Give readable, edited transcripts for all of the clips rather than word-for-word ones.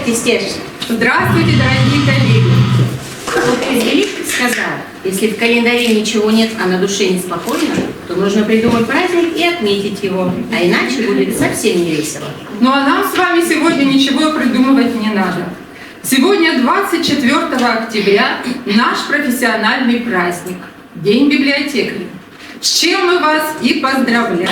Кистеш. Здравствуйте, дорогие коллеги! Вот из великих сказал, если в календаре ничего нет, а на душе неспокойно, то нужно придумать праздник и отметить его, а иначе будет совсем не весело. Ну а нам с вами сегодня ничего придумывать не надо. Сегодня 24 октября наш профессиональный праздник – День библиотекаря. С чем мы вас и поздравляем!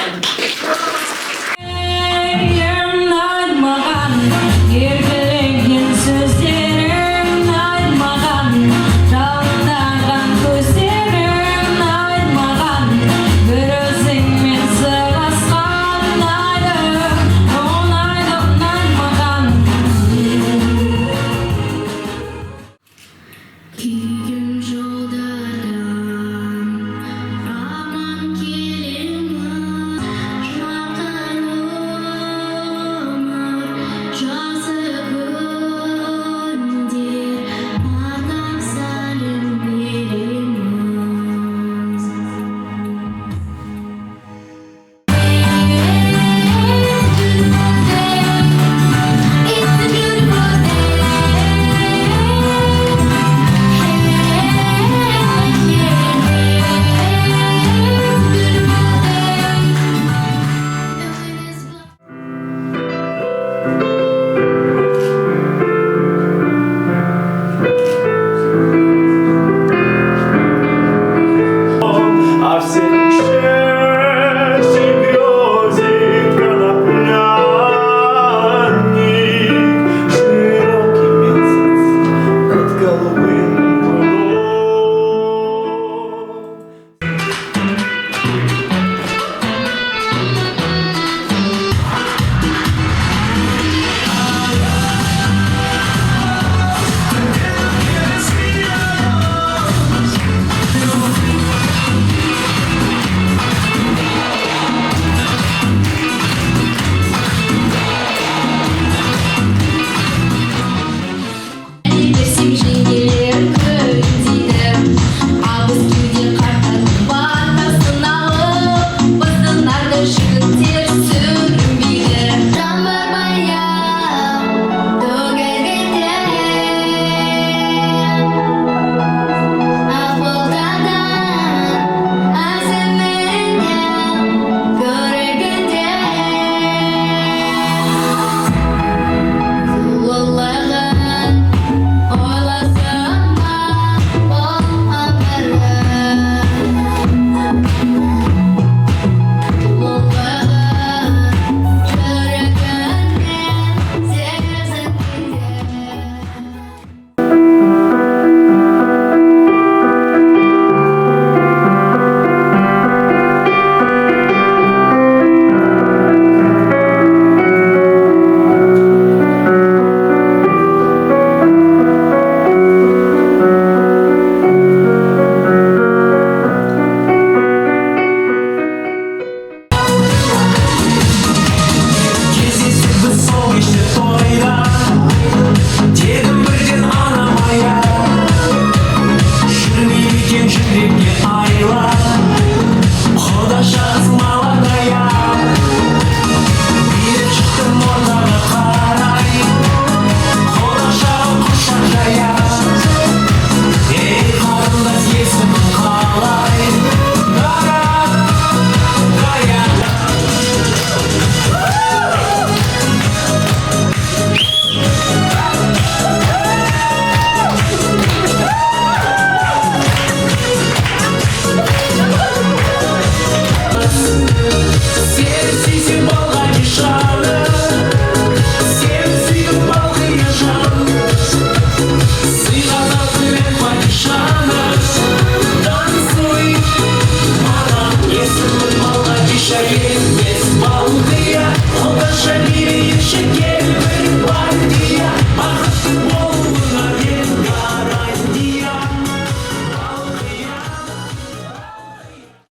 Без балды, он даже мире еще